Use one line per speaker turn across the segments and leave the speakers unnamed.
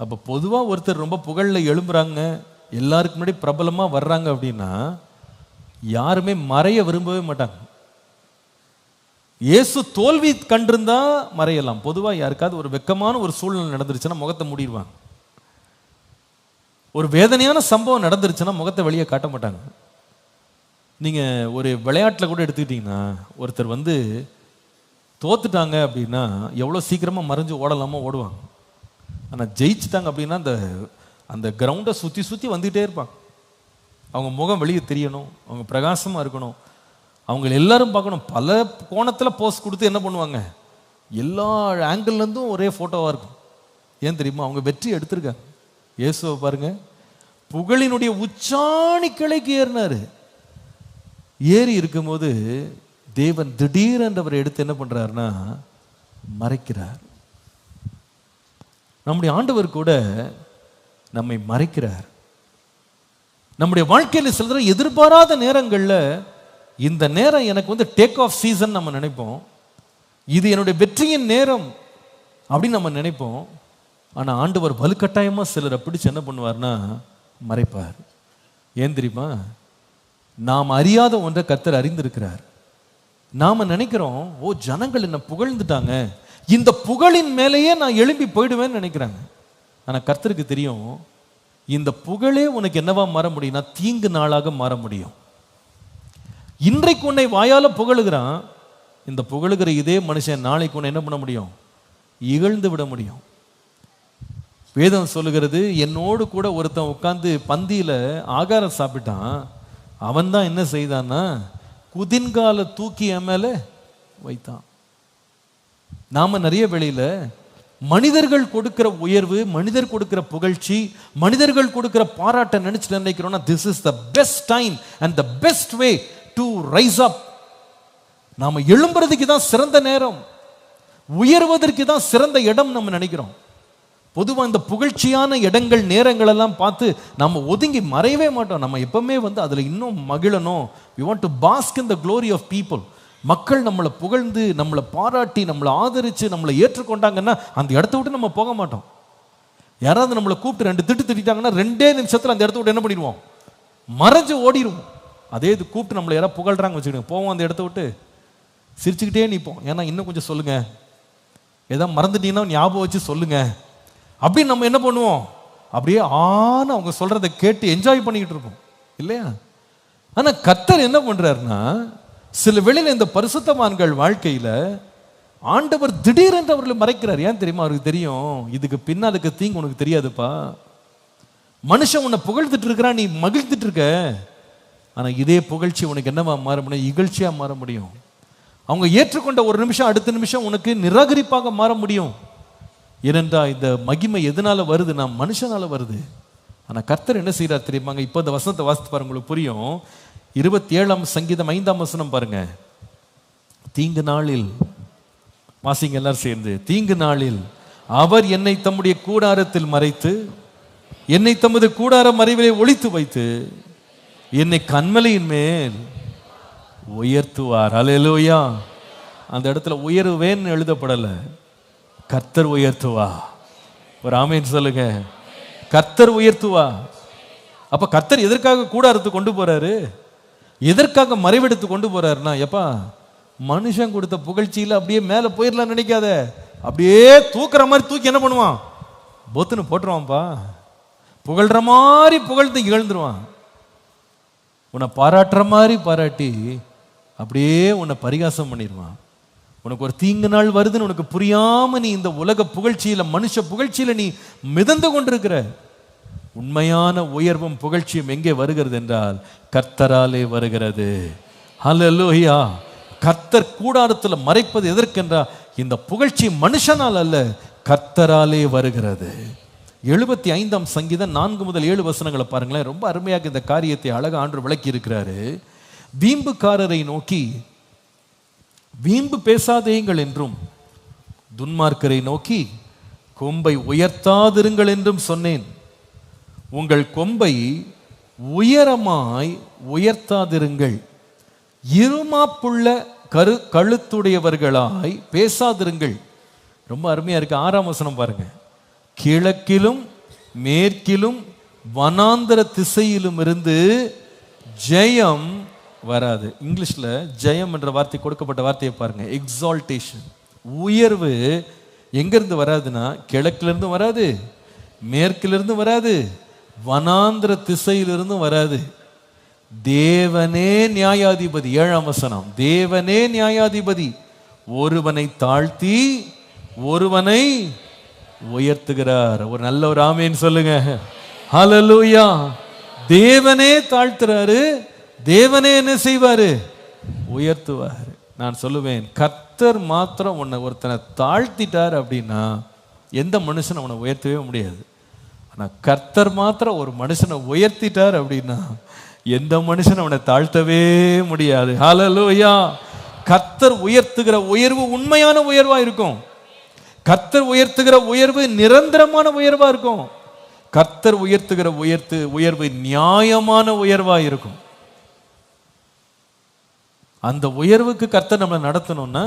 அப்போ பொதுவாக ஒருத்தர் ரொம்ப புகழில் எழும்புறாங்க, எல்லாருக்கு முன்னாடி பிரபலமாக வர்றாங்க அப்படின்னா யாருமே மறைய விரும்பவே மாட்டாங்க. இயேசு தோல்வி கண்டிருந்தா மறையலாம். பொதுவாக யாருக்காவது ஒரு வெக்கமான ஒரு சூழ்நிலை நடந்துருச்சுன்னா முகத்தை மூடிடுவாங்க. ஒரு வேதனையான சம்பவம் நடந்துருச்சுன்னா முகத்தை வெளியே காட்ட மாட்டாங்க. நீங்கள் ஒரு விளையாட்டில் கூட எடுத்துக்கிட்டிங்கன்னா ஒருத்தர் வந்து தோத்துட்டாங்க அப்படின்னா எவ்வளோ சீக்கிரமாக மறைஞ்சு ஓடலாமோ ஓடுவாங்க. ஆனால் ஜெயிச்சுட்டாங்க அப்படின்னா அந்த அந்த கிரவுண்டை சுற்றி சுற்றி வந்துகிட்டே இருப்பாங்க. அவங்க முகம் வெளியே தெரியணும், அவங்க பிரகாசமாக இருக்கணும், அவங்க எல்லாரும் பார்க்கணும். பல கோணத்தில் போஸ்ட் கொடுத்து என்ன பண்ணுவாங்க, எல்லா ஆங்கிள்லேருந்தும் ஒரே ஃபோட்டோவாக இருக்கும். ஏன் தெரியுமா? அவங்க வெற்றி எடுத்திருக்காங்க. இயேசுவை பாருங்க, புகழினுடைய உச்சாணி கிளைக்கு ஏறினாரு. ஏறி இருக்கும்போது தேவன் திடீரென்றவரை எடுத்து என்ன பண்றாருன்னா மறைக்கிறார். நம்முடைய ஆண்டவர் கூட நம்மை மறைக்கிறார். நம்முடைய வாழ்க்கையில் சில தடவை எதிர்பாராத நேரங்களில் இந்த நேரம் எனக்கு வந்து டேக் ஆஃப் சீசன் நம்ம நினைப்போம், இது என்னுடைய வெற்றியின் நேரம் அப்படின்னு நம்ம நினைப்போம். ஆனால் ஆண்டவர் வலுக்கட்டாயமாக சிலரை பிடிச்சு என்ன பண்ணுவார்னா மறைப்பார். ஏன் தெரியுமா? நாம் அறியாத ஒன்றை கர்த்தர் அறிந்திருக்கிறார். நாம் நினைக்கிறோம், ஓ ஜனங்கள் என்ன புகழ்ந்துட்டாங்க, இந்த புகழின் மேலேயே நான் எழும்பி போயிடுவேன்னு நினைக்கிறாங்க. ஆனால் கர்த்தருக்கு தெரியும், இந்த புகழே உனக்கு என்னவா மாற முடியும்னா தீங்கு நாளாக மாற முடியும். இன்றைக்கு உன்னை வாயால புகழுகிறான், இந்த புகழுகிற இதே மனுஷன் நாளைக்கு உன்னை என்ன பண்ண முடியும், இகழ்ந்து விட முடியும். வேதம் சொல்லுகிறது, என்னோடு கூட ஒருத்தன் உட்கார்ந்து பந்தியில ஆகாரம் சாப்பிட்டான், அவன் தான் என்ன செய்தான்னா குதின்கால தூக்கி என் மேல வைத்தான். நாம நிறைய வேளையில மனிதர்கள் கொடுக்கிற உயர்வு, மனிதர் கொடுக்கிற புகழ்ச்சி, மனிதர்கள் கொடுக்கிற பாராட்ட நினைச்சு நினைக்கிறோம்னா this is the best time and the best way to rise up. நாம எழும்புறதுக்கு தான் சிறந்த நேரம், உயர்வதற்கு தான் சிறந்த இடம் நம்ம நினைக்கிறோம். பொதுவாக இந்த புகழ்ச்சியான இடங்கள் நேரங்கள் எல்லாம் பார்த்து நம்ம ஒதுங்கி மறையவே மாட்டோம். நம்ம எப்பவுமே வந்து அதில் இன்னும் மகிழணும். we want to bask in the glory of people. மக்கள் நம்மளை புகழ்ந்து நம்மளை பாராட்டி நம்மளை ஆதரித்து நம்மளை ஏற்றுக்கொண்டாங்கன்னா அந்த இடத்த விட்டு நம்ம போக மாட்டோம். யாராவது நம்மளை கூப்பிட்டு 2 திட்டு திட்டாங்கன்னா 2 நிமிஷத்தில் அந்த இடத்த விட்டு என்ன பண்ணிடுவோம், மறைஞ்சு ஓடிடுவோம். அதே இது கூப்பிட்டு நம்மளை யாராவது புகழ்றாங்க வச்சுக்கிடுங்க, போவோம் அந்த இடத்த விட்டு சிரிச்சுக்கிட்டே நிற்போம். ஏன்னா இன்னும் கொஞ்சம் சொல்லுங்க, ஏதாவது மறந்துட்டீங்கன்னா ஞாபகம் வச்சு சொல்லுங்க அப்படின்னு நம்ம என்ன பண்ணுவோம், அப்படியே ஆன அவங்க சொல்றதை கேட்டு என்ஜாய் பண்ணிக்கிட்டு இருப்போம் இல்லையா? ஆனா கர்த்தர் என்ன பண்றாருன்னா சில வேளையில இந்த பரிசுத்தவான்கள் வாழ்க்கையில ஆண்டவர் திடீரென்று அவர்களை மறைக்கிறார். ஏன் தெரியுமா? அவருக்கு தெரியும், இதுக்கு பின்னாலுக்கு தீங்கு உனக்கு தெரியாதுப்பா. மனுஷன் உன்னை புகழ்ந்துட்டு இருக்கிறான், நீ மகிழ்ந்துட்டு இருக்க. ஆனா இதே புகழ்ச்சி உனக்கு என்னவா மாற முடியும், இகழ்ச்சியா மாற முடியும். அவங்க ஏற்றுக்கொண்ட ஒரு நிமிஷம் அடுத்த நிமிஷம் உனக்கு நிராகரிப்பாக மாற முடியும். ஏனென்றா இந்த மகிமை எதனால வருது, நான் மனுஷனால வருது. ஆனா கர்த்தர் என்ன செய்யறார் தெரியுமாங்க? இப்போ இந்த வசனத்தை வாசித்து பாருங்க, உங்களுக்கு புரியும். 27ஆம் சங்கீதம் 5ஆம் வசனம் பாருங்க. தீங்கு நாளில், வாசிங்க எல்லாரும் சேர்ந்து, தீங்கு நாளில் அவர் என்னை தம்முடைய கூடாரத்தில் மறைத்து என்னை தமது கூடார மறைவிலே ஒளித்து வைத்து என்னை கன்மலையின் மேல் உயர்த்துவார். அல்லேலூயா. அந்த இடத்துல உயர்வேன்னு எழுதப்படலை, கர்த்தர் உயர்த்துவா. ஒரு ஆமேன் சொல்லுங்க. கர்த்தர் உயர்த்துவா. அப்ப கர்த்தர் எதற்காக கூடாரத்து கொண்டு போறாரு, எதற்காக மறைவெடுத்து கொண்டு போறாருன்னா, எப்பா மனுஷன் கொடுத்த புகழ்ச்சியில் அப்படியே மேலே போயிடலாம் நினைக்காத, அப்படியே தூக்குற மாதிரி தூக்கி என்ன பண்ணுவான், பொத்துன்னு போட்டுருவான்ப்பா. புகழ்ற மாதிரி புகழ்ந்து இகழ்ந்துருவான். உன்னை பாராட்டுற மாதிரி பாராட்டி அப்படியே உன்னை பரிகாசம் பண்ணிடுவான். உனக்கு ஒரு தீங்கு நாள் வருதுன்னு உனக்கு புரியாம நீ இந்த உலக புகழ்ச்சியில, மனுஷ புகழ்ச்சியில நீ மிதந்து கொண்டிருக்கிற. உண்மையான உயர்வும் புகழ்ச்சியும் எங்கே வருகிறது என்றால் கர்த்தராலே வருகிறது. ஹல்லேலூயா. கர்த்தர் கூடாரத்தில் மறைப்பது எதற்கென்றால் இந்த புகழ்ச்சி மனுஷனால் அல்ல, கர்த்தராலே வருகிறது. 75ஆம் சங்கீதம் 4 முதல் 7 வசனங்களை பாருங்களேன். ரொம்ப அருமையாக இந்த காரியத்தை அழகா ஆண்டு விளக்கி இருக்கிறாரு. வீம்புக்காரரை நோக்கி வீம்பு பேசாதேங்கள் என்றும், துன்மார்க்கரை நோக்கி கொம்பை உயர்த்தாதிருங்கள் என்றும் சொன்னேன். உங்கள் கொம்பை உயரமாய் உயர்த்தாதிருங்கள், இருமாப்புள்ள கழுத்துடையவர்களாய் பேசாதிருங்கள். ரொம்ப அருமையா இருக்கு. 6ஆம் வசனம் பாருங்க. கிழக்கிலும் மேற்கிலும் வனாந்தர திசையிலும் இருந்து ஜெயம் வராது. இங்கிலீஷ்ல ஜெயம் என்ற வார்த்தை கொடுக்கப்பட்ட வார்த்தையை பாருங்க, எக்ஸால்டேஷன். உயர்வு எங்கிருந்து வராதுன்னா கிழக்கிலிருந்து வராது, மேற்கிலிருந்து வராது, வனாந்திர திசையிலிருந்து வராது. தேவனே நியாயாதிபதி. 7ஆம் வசனம், தேவனே நியாயாதிபதி ஒருவனை தாழ்த்தி ஒருவனை உயர்த்துகிறார். ஒரு நல்ல ஒரு ஆமேன் சொல்லுங்க. ஹல்லேலூயா. தேவனே தாழ்த்துறாரு, தேவனே என்ன செய்வாரு? உயர்த்துவார். நான் சொல்லுவேன், கர்த்தர் மாத்திரம் உன்னை ஒருத்தனை தாழ்த்திட்டார் அப்படின்னா எந்த மனுஷன் அவனை உயர்த்தவே முடியாது. ஆனால் கர்த்தர் மாத்திரம் ஒரு மனுஷனை உயர்த்திட்டார் அப்படின்னா எந்த மனுஷன் அவனை தாழ்த்தவே முடியாது. ஹல்லேலூயா. கர்த்தர் உயர்த்துகிற உயர்வு உண்மையான உயர்வா இருக்கும். கர்த்தர் உயர்த்துகிற உயர்வு நிரந்தரமான உயர்வா இருக்கும். கர்த்தர் உயர்த்துகிற உயர்வு நியாயமான உயர்வா இருக்கும். அந்த உயர்வுக்கு கர்த்தர் நம்மளை நடத்தணும்னா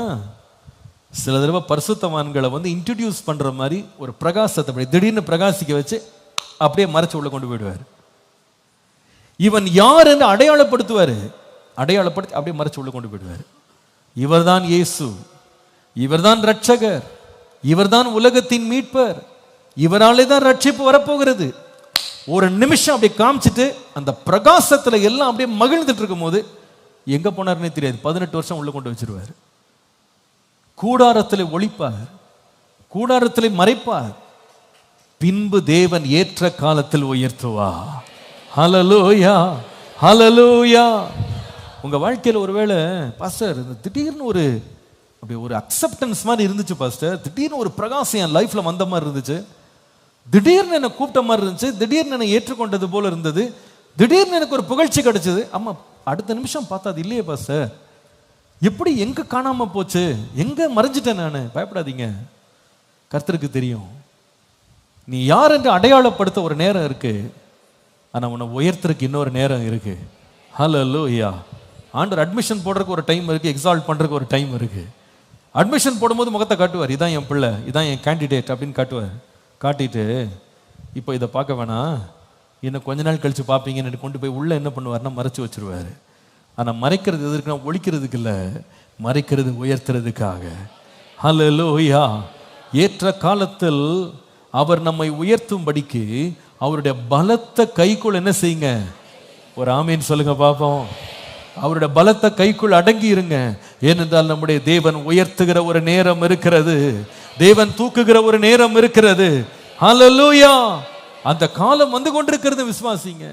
சில தடவை பரிசுத்தவான்களை இன்ட்ரடியூஸ் பண்ற மாதிரி ஒரு பிரகாசத்தை திடீர்னு பிரகாசிக்க வச்சு அப்படியே மறைச்சு உள்ள கொண்டு போயிடுவார். இவன் யார் என்று அடையாளப்படுத்துவார். அடையாளப்படுத்தி அப்படியே மறைச்சு உள்ள கொண்டு போயிடுவார். இவர்தான் இயேசு, இவர்தான் ரட்சகர், இவர்தான் உலகத்தின் மீட்பர், இவராலே தான் ரட்சிப்பு வரப்போகிறது. ஒரு நிமிஷம் அப்படியே காமிச்சிட்டு அந்த பிரகாசத்துல எல்லாம் அப்படியே மகிழ்ந்துட்டு இருக்கும் போது எங்க போனார்னே தெரியாது. 18 வருஷம் உள்ள கொண்டு வச்சிருவார். கூடாரத்தில் ஒளிப்பார், கூடாரத்தில் மறைப்பார், பின்பு தேவன் ஏற்ற காலத்தில் உயர்த்துவார். ஹல்லேலூயா, ஹல்லேலூயா. உங்க வாழ்க்கையில் ஒருவேளை பாஸ்டர் திடீர்னு ஒரு அக்செப்டன்ஸ் மாதிரி இருந்துச்சு பாஸ்டர், திடீர்னு ஒரு பிரகாசம் என் லைஃப்ல வந்த மாதிரி இருந்துச்சு, திடீர்னு என்னை கூப்பிட்ட மாதிரி இருந்துச்சு, திடீர்னு என்னை ஏற்றுக்கொண்டது போல இருந்தது, திடீர்னு எனக்கு ஒரு புகழ்ச்சி கிடைச்சது. ஆமா, அடுத்த நிமிஷம் பார்த்தா அது இல்லையே பாஸ்டர், எப்படி எங்க காணாம போச்சு, எங்க மறைஞ்சிட்டேன் நான். பயப்படாதீங்க, கர்த்தருக்கு தெரியும். நீ யார் என்று அடையாளப்படுத்த ஒரு நேரம் இருக்கு, ஆனா உன்னை உயர்த்துறதுக்கு இன்னொரு நேரம் இருக்கு. ஹல்லேலூயா. ஆண்டவர் அட்மிஷன் போடுறதுக்கு ஒரு டைம் இருக்கு, எக்ஸால்ட் பண்றதுக்கு ஒரு டைம் இருக்கு. அட்மிஷன் போடும்போது முகத்தை காட்டுவார், இதான் என் பிள்ளை, இதான் என் கேண்டிடேட் அப்படின்னு காட்டுவார். காட்டிட்டு இப்போ இதை பார்க்க வேணாம், இன்னும் கொஞ்ச நாள் கழிச்சு பார்ப்பீங்கன்னு கொண்டு போய் உள்ள என்ன பண்ணுவார்னா மறைச்சு வச்சிருவார். ஆனால் மறைக்கிறது எதுக்குன்னா ஒழிக்கிறதுக்கு இல்லை, மறைக்கிறது உயர்த்துறதுக்காக. ஹல்லேலூயா. ஏற்ற காலத்தில் அவர் நம்மை உயர்த்தும்படிக்கு அவருடைய பலத்த கைக்குள் என்ன செய்யுங்க, ஒரு ஆமீன் சொல்லுங்க பாப்போம். அவருடைய பலத்த கைக்குள் அடங்கி இருங்க. ஏனென்றால் நம்முடைய தேவன் உயர்த்துகிற ஒரு நேரம் இருக்கிறது, தேவன் தூக்குகிற ஒரு நேரம் இருக்கிறது. ஹல்லேலூயா. அந்த காலம் வந்து கொண்டிருக்கிறது, விசுவாசிங்க.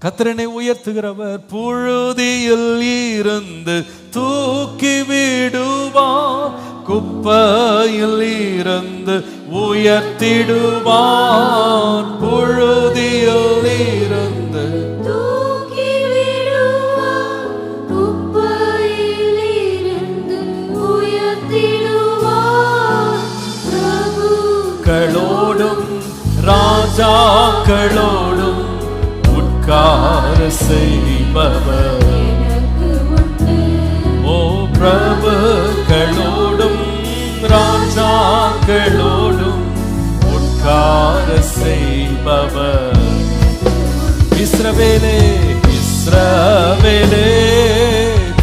கர்த்தரை உயர்த்துகிறவர் புழுதியில் இருந்து தூக்கி விடுவார், குப்பையில் இருந்து உயர்த்திடுவார். புழுதியில் இருந்து தூக்கி விடுவார், குப்பையில் இருந்து உயர்த்திடுவார். பிரபுக்களோடும் ராஜாக்களோடும் உட்கார செய்பவர். ஓ பிரபுக்களோடும் ராஜாக்களோடும் உட்கார செய்பவர். இஸ்ரவேலே, இஸ்ரவேலே,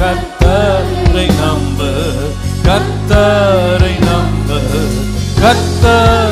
கர்த்தரை நம்பு, கர்த்தரை நம்பு, கர்த்தர்